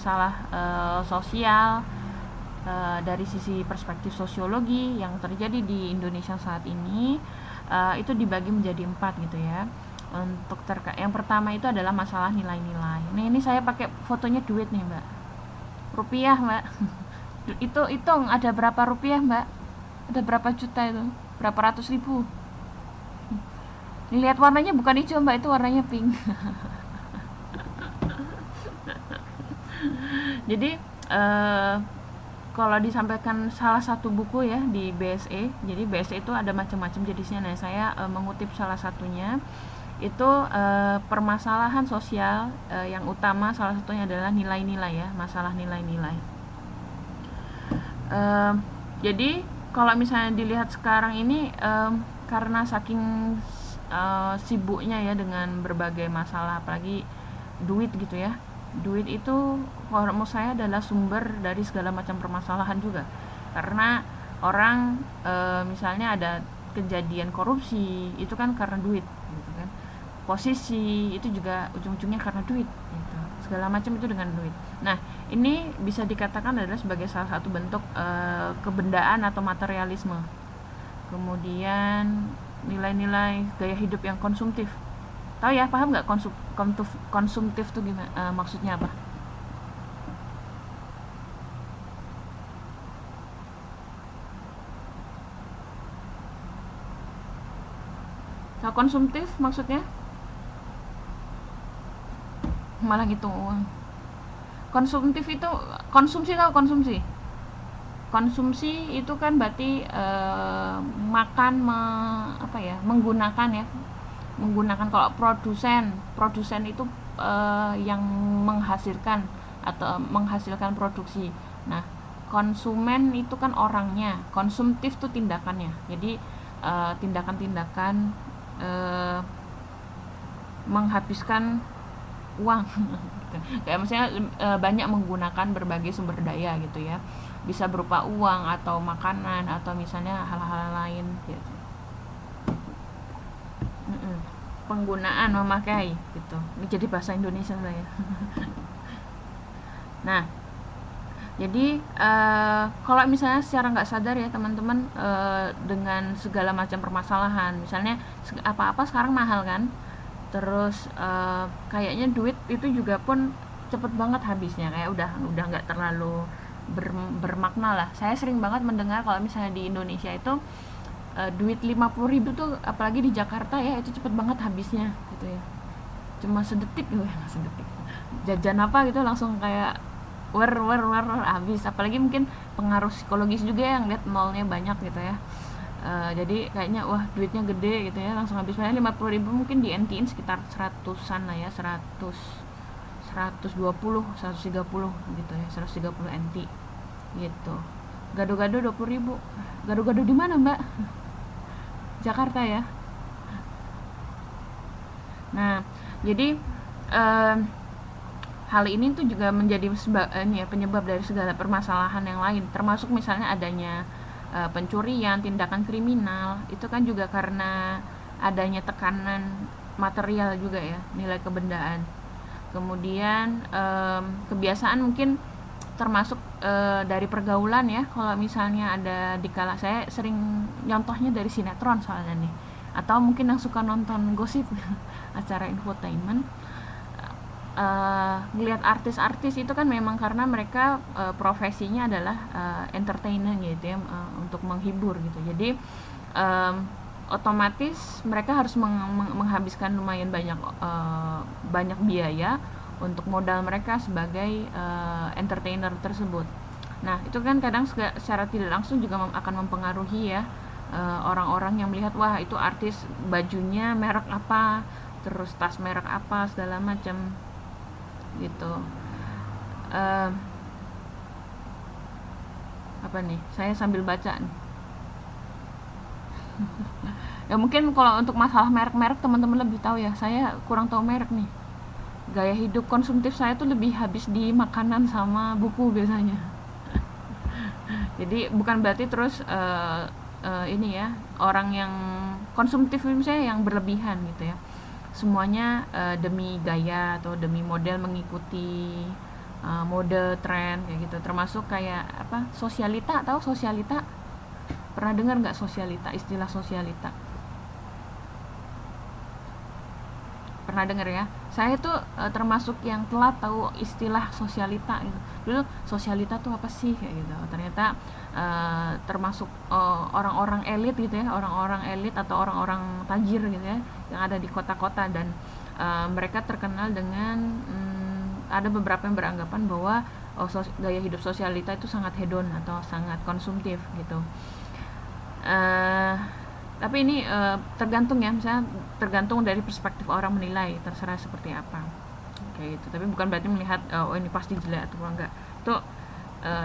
masalah sosial dari sisi perspektif sosiologi yang terjadi di Indonesia saat ini, itu dibagi menjadi 4 gitu ya. Untuk yang pertama itu adalah masalah nilai-nilai. Nah, ini saya pakai fotonya duit nih, Mbak. Rupiah, Mbak. Itu hitung ada berapa rupiah, Mbak? Ada berapa juta itu? Berapa ratus ribu? Lihat warnanya bukan hijau, Mbak, itu warnanya pink. Jadi kalau disampaikan salah satu buku ya di BSE, jadi BSE itu ada macam-macam jenisnya. Nah, saya mengutip salah satunya itu permasalahan sosial yang utama salah satunya adalah nilai-nilai ya, masalah nilai-nilai. Jadi kalau misalnya dilihat sekarang ini karena saking sibuknya ya dengan berbagai masalah, apalagi duit gitu ya. Duit itu menurut saya adalah sumber dari segala macam permasalahan juga, karena orang misalnya ada kejadian korupsi itu kan karena duit gitu kan, posisi itu juga ujung-ujungnya karena duit gitu. Segala macam itu dengan duit. Nah, ini bisa dikatakan adalah sebagai salah satu bentuk kebendaan atau materialisme. Kemudian nilai-nilai gaya hidup yang konsumtif. Tahu ya, paham nggak konsumtif tuh gimana, maksudnya apa? Tahu konsumtif maksudnya? Malah ngitung uang. Konsumtif itu konsumsi, tahu konsumsi? Konsumsi itu kan berarti makan apa ya, menggunakan ya, menggunakan. Kalau produsen itu yang menghasilkan atau menghasilkan produksi. Nah, konsumen itu kan orangnya, konsumtif tuh tindakannya. Jadi tindakan-tindakan menghabiskan uang gitu. Kayak misalnya banyak menggunakan berbagai sumber daya gitu ya, bisa berupa uang atau makanan atau misalnya hal-hal lain gitu. Penggunaan, memakai gitu. Ini jadi bahasa Indonesia saya. Nah, jadi kalau misalnya secara nggak sadar ya teman-teman, dengan segala macam permasalahan, misalnya apa-apa sekarang mahal kan, terus kayaknya duit itu juga pun cepet banget habisnya, kayak udah nggak terlalu bermakna lah. Saya sering banget mendengar kalau misalnya di Indonesia itu duit 50.000 tuh, apalagi di Jakarta ya, itu cepet banget habisnya gitu ya, cuma sedetik gitu ya, sedetik jajan apa gitu langsung kayak wer habis. Apalagi mungkin pengaruh psikologis juga yang lihat nolnya banyak gitu ya. Jadi kayaknya wah duitnya gede gitu ya, langsung habis. Padahal 50.000 mungkin di NT-in sekitar 100-an lah ya, 130 gitu ya, 130 NT gitu. Gado-gado 20.000. Gado-gado di mana, Mbak? Jakarta ya. Nah, jadi hal ini tuh juga menjadi penyebab dari segala permasalahan yang lain, termasuk misalnya adanya pencurian, tindakan kriminal. Itu kan juga karena adanya tekanan material juga ya, nilai kebendaan. Kemudian kebiasaan mungkin termasuk dari pergaulan ya. Kalau misalnya ada dikala, saya sering nyontohnya dari sinetron soalnya nih, atau mungkin yang suka nonton gosip acara infotainment, ngelihat artis-artis itu kan memang karena mereka profesinya adalah entertainer gitu ya, untuk menghibur gitu. Jadi otomatis mereka harus menghabiskan lumayan banyak biaya untuk modal mereka sebagai entertainer tersebut. Nah, itu kan kadang secara tidak langsung juga akan mempengaruhi ya orang-orang yang melihat, wah itu artis bajunya merek apa, terus tas merek apa, segala macam gitu. Apa nih? Saya sambil baca nih. Ya mungkin kalau untuk masalah merek-merek teman-teman lebih tahu ya. Saya kurang tahu merek nih. Gaya hidup konsumtif saya tuh lebih habis di makanan sama buku biasanya. Jadi bukan berarti terus ini ya, orang yang konsumtif misalnya yang berlebihan gitu ya, semuanya demi gaya atau demi model mengikuti mode, tren kayak gitu. Termasuk kayak apa, sosialita, tahu sosialita? Pernah dengar nggak sosialita, istilah sosialita? Pernah dengar ya? Saya tuh termasuk yang telat tahu istilah sosialita gitu. Dulu sosialita tuh apa sih kayak gitu. Ternyata termasuk orang-orang elit gitu ya, orang-orang elit atau orang-orang tajir gitu ya, yang ada di kota-kota. Dan mereka terkenal dengan ada beberapa yang beranggapan bahwa gaya hidup sosialita itu sangat hedon atau sangat konsumtif gitu. uh, tapi ini tergantung ya, misalnya tergantung dari perspektif orang menilai, terserah seperti apa kayak gitu. Tapi bukan berarti melihat oh ini pasti jelek atau enggak, itu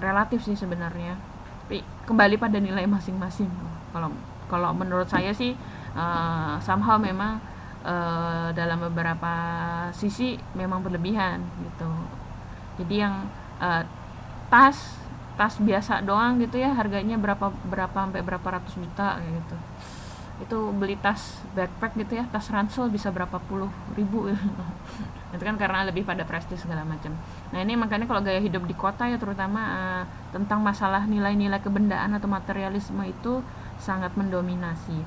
relatif sih sebenarnya. Tapi kembali pada nilai masing-masing. Kalau kalau menurut saya sih somehow memang dalam beberapa sisi memang berlebihan gitu. Jadi yang uh, tas tas biasa doang gitu ya, harganya berapa berapa sampai berapa ratus juta kayak gitu. Itu beli tas backpack gitu ya, tas ransel bisa berapa puluh ribu ya. Itu kan karena lebih pada prestis segala macam. Nah ini makanya kalau gaya hidup di kota ya, terutama tentang masalah nilai-nilai kebendaan atau materialisme itu sangat mendominasi.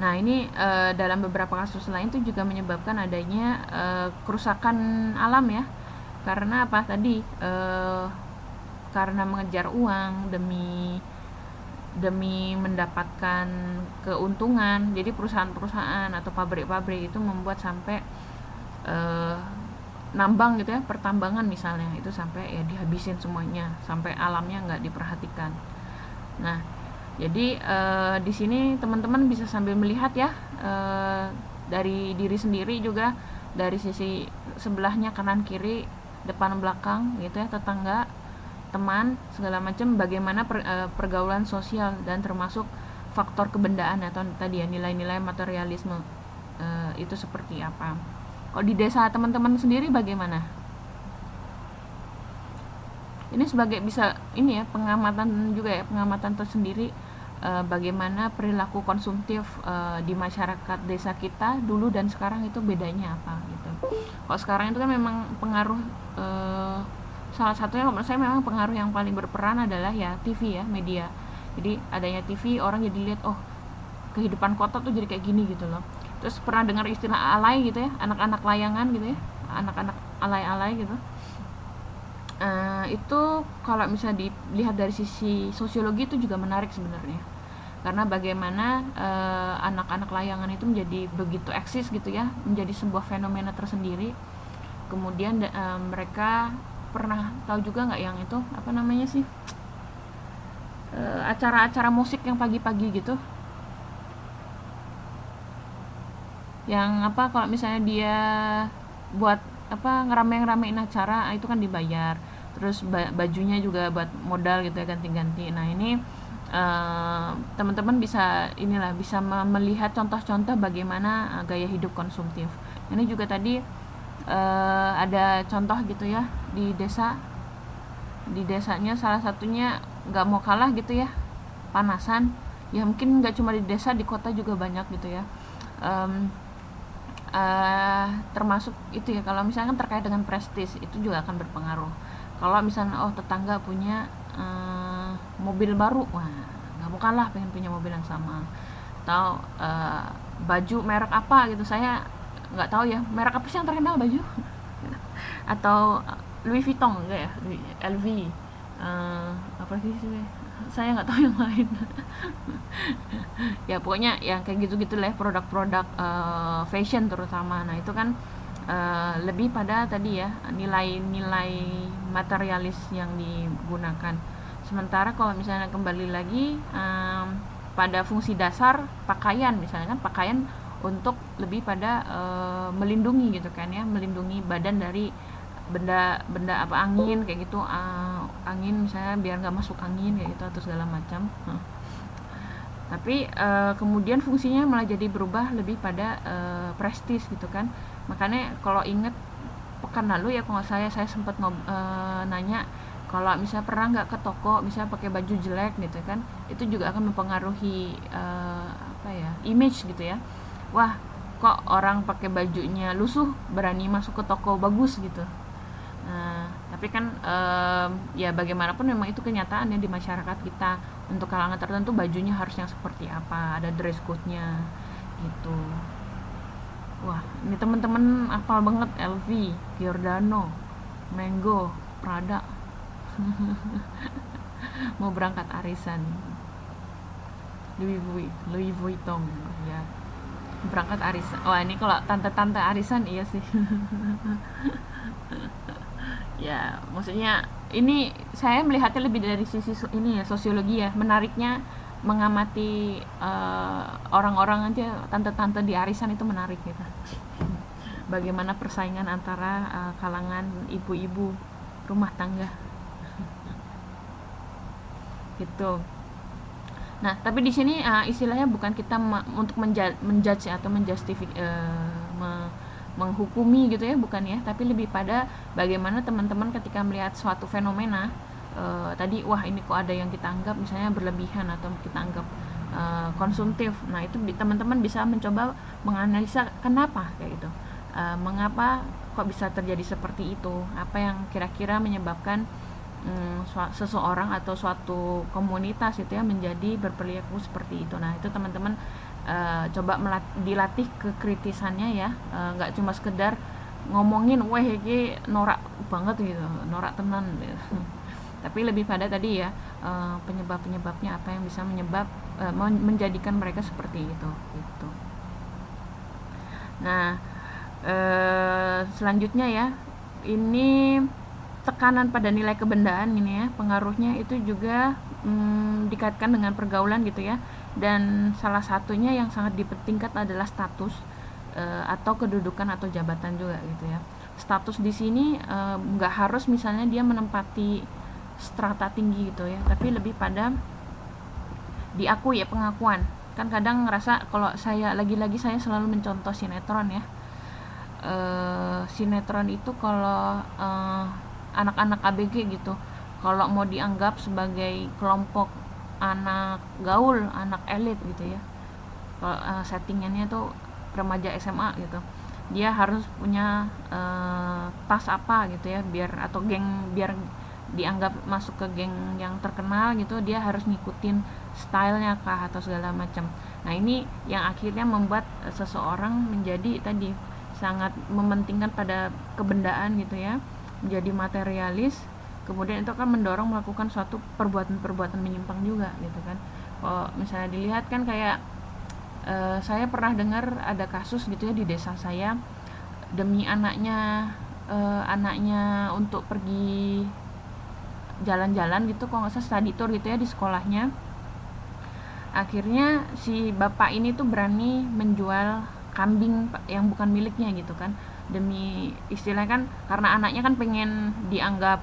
Nah ini dalam beberapa kasus lain itu juga menyebabkan adanya kerusakan alam ya. Karena apa tadi? Karena mengejar uang demi mendapatkan keuntungan. Jadi perusahaan-perusahaan atau pabrik-pabrik itu membuat sampai nambang gitu ya, pertambangan misalnya, itu sampai ya dihabisin semuanya, sampai alamnya nggak diperhatikan. Nah jadi di sini teman-teman bisa sambil melihat ya, dari diri sendiri juga, dari sisi sebelahnya, kanan kiri, depan belakang gitu ya, tetangga, teman, segala macam, bagaimana pergaulan sosial dan termasuk faktor kebendaan atau tadi ya nilai-nilai materialisme itu seperti apa. Kalau di desa teman-teman sendiri bagaimana? Ini sebagai bisa ini ya, pengamatan juga ya, pengamatan tersendiri bagaimana perilaku konsumtif di masyarakat desa kita dulu dan sekarang itu bedanya apa gitu. Kalau sekarang itu kan memang pengaruh, salah satunya menurut saya memang pengaruh yang paling berperan adalah ya TV ya, media. Jadi adanya TV, orang jadi lihat oh kehidupan kota tuh jadi kayak gini gitu loh. Terus pernah dengar istilah alay gitu ya, anak-anak layangan gitu ya, anak-anak alay-alay gitu. Itu kalau misalnya dilihat dari sisi sosiologi itu juga menarik sebenarnya, karena bagaimana anak-anak layangan itu menjadi begitu eksis gitu ya, menjadi sebuah fenomena tersendiri. Kemudian mereka pernah tahu juga nggak yang itu apa namanya sih, acara-acara musik yang pagi-pagi gitu, yang apa kalau misalnya dia buat apa ngeramein acara itu kan dibayar, terus bajunya juga buat modal gitu ya, ganti-ganti. Nah ini teman-teman bisa inilah bisa melihat contoh-contoh bagaimana gaya hidup konsumtif. Ini juga tadi ada contoh gitu ya di desanya, salah satunya nggak mau kalah gitu ya, panasan ya, mungkin nggak cuma di desa, di kota juga banyak gitu ya. Termasuk itu ya, kalau misalkan terkait dengan prestis itu juga akan berpengaruh. Kalau misalnya oh tetangga punya mobil baru, wah nggak mau kalah pengen punya mobil yang sama. Atau baju merek apa gitu, saya nggak tahu ya merek apa sih yang terkenal baju atau Louis Vuitton enggak ya, LV, apa sih saya nggak tahu yang lain. Ya pokoknya yang kayak gitu-gitu lah, produk-produk fashion terutama. Nah itu kan lebih pada tadi ya nilai-nilai materialis yang digunakan. Sementara kalau misalnya kembali lagi pada fungsi dasar pakaian, misalnya kan pakaian untuk lebih pada melindungi gitu kan ya, melindungi badan dari benda apa, angin kayak gitu, angin misalnya biar nggak masuk angin kayak gitu atau segala macam. Tapi kemudian fungsinya malah jadi berubah lebih pada prestis gitu kan. Makanya kalau inget pekan lalu ya kalau saya sempat nanya, kalau misalnya pernah nggak ke toko misalnya pakai baju jelek gitu kan, itu juga akan mempengaruhi apa ya, image gitu ya. Wah kok orang pakai bajunya lusuh berani masuk ke toko bagus gitu. Nah, tapi tapi kan ya bagaimanapun memang itu kenyataannya di masyarakat kita. Untuk kalangan tertentu bajunya harus yang seperti apa, ada dress code-nya gitu. Wah, ini temen-temen hafal banget LV, Giordano, Mango, Prada. Mau berangkat arisan, Louis Vuitton ya, berangkat arisan. Wah, ini kalau tante-tante arisan iya sih. Ya, maksudnya ini saya melihatnya lebih dari sisi ini ya, sosiologi ya. Menariknya mengamati orang-orang aja, tante-tante di arisan itu menarik gitu. Bagaimana persaingan antara kalangan ibu-ibu rumah tangga gitu. Nah, tapi di sini istilahnya bukan kita untuk menjudge atau menghukumi gitu ya, bukan ya, tapi lebih pada bagaimana teman-teman ketika melihat suatu fenomena tadi, wah ini kok ada yang kita anggap misalnya berlebihan atau kita anggap konsumtif. Nah, itu teman-teman bisa mencoba menganalisa kenapa kayak gitu. Mengapa kok bisa terjadi seperti itu? Apa yang kira-kira menyebabkan seseorang atau suatu komunitas itu ya menjadi berperilaku seperti itu. Nah, itu teman-teman coba dilatih kekritisannya ya, nggak cuma sekedar ngomongin wah ini norak banget gitu, norak tenan gitu. Tapi lebih pada tadi ya, penyebab-penyebabnya apa yang bisa menjadikan mereka seperti itu gitu. Nah, selanjutnya ya, ini tekanan pada nilai kebendaan ini ya, pengaruhnya itu juga dikaitkan dengan pergaulan gitu ya, dan salah satunya yang sangat dipentingkan adalah status atau kedudukan atau jabatan juga gitu ya. Status di sini nggak harus misalnya dia menempati strata tinggi gitu ya, tapi lebih pada diakui ya, pengakuan. Kan kadang ngerasa, kalau saya lagi-lagi saya selalu mencontoh sinetron ya, sinetron itu kalau anak-anak ABG gitu, kalau mau dianggap sebagai kelompok anak gaul, anak elit gitu ya, kalau settingannya tuh remaja SMA gitu, dia harus punya tas apa gitu ya, biar atau geng, biar dianggap masuk ke geng yang terkenal gitu, dia harus ngikutin stylenya kah atau segala macam. Nah, ini yang akhirnya membuat seseorang menjadi tadi sangat mementingkan pada kebendaan gitu ya, menjadi materialis. Kemudian itu kan mendorong melakukan suatu perbuatan-perbuatan menyimpang juga gitu kan. Kalau misalnya dilihat kan kayak saya pernah dengar ada kasus gitu ya di desa saya, demi anaknya untuk pergi jalan-jalan gitu, kalau nggak salah study tour gitu ya di sekolahnya, akhirnya si bapak ini tuh berani menjual kambing yang bukan miliknya gitu kan, demi istilahnya kan, karena anaknya kan pengen dianggap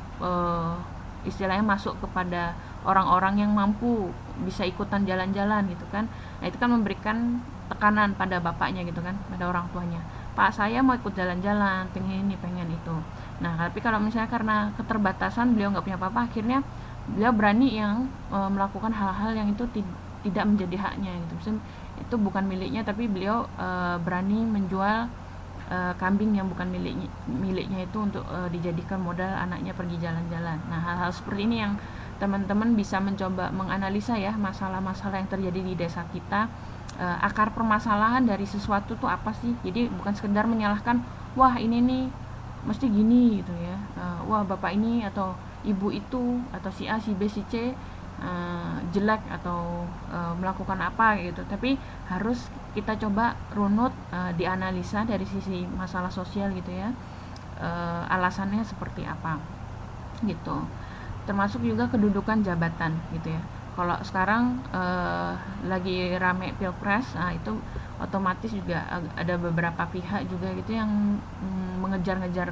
istilahnya masuk kepada orang-orang yang mampu, bisa ikutan jalan-jalan gitu kan. Nah, itu kan memberikan tekanan pada bapaknya gitu kan, pada orang tuanya, Pak saya mau ikut jalan-jalan, pengen ini pengen itu. Nah, tapi kalau misalnya karena keterbatasan beliau nggak punya apa-apa, akhirnya beliau berani yang melakukan hal-hal yang itu tidak menjadi haknya gitu. Misalnya itu bukan miliknya, tapi beliau berani menjual kambing yang bukan miliknya itu untuk dijadikan modal anaknya pergi jalan-jalan. Nah, hal-hal seperti ini yang teman-teman bisa mencoba menganalisa ya, masalah-masalah yang terjadi di desa kita. Akar permasalahan dari sesuatu tuh apa sih? Jadi bukan sekedar menyalahkan, wah ini nih mesti gini gitu ya, wah bapak ini atau ibu itu atau si A, si B, si C jelek atau melakukan apa gitu. Tapi harus kita coba runut, dianalisa dari sisi masalah sosial gitu ya, alasannya seperti apa gitu. Termasuk juga kedudukan jabatan gitu ya. Kalau sekarang lagi rame pilpres, nah itu otomatis juga ada beberapa pihak juga gitu yang mengejar-ngejar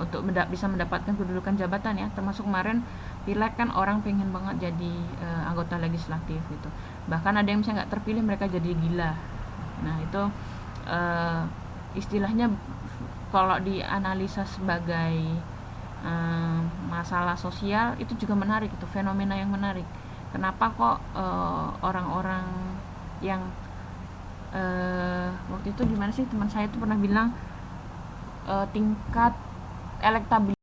untuk bisa mendapatkan kedudukan jabatan ya. Termasuk kemarin pileg kan, orang pengen banget jadi anggota legislatif gitu. Bahkan ada yang misalnya nggak terpilih, mereka jadi gila. Nah, itu istilahnya kalau dianalisa sebagai masalah sosial, itu juga menarik, itu fenomena yang menarik. Kenapa kok orang-orang yang waktu itu gimana sih, teman saya itu pernah bilang tingkat elektabilitas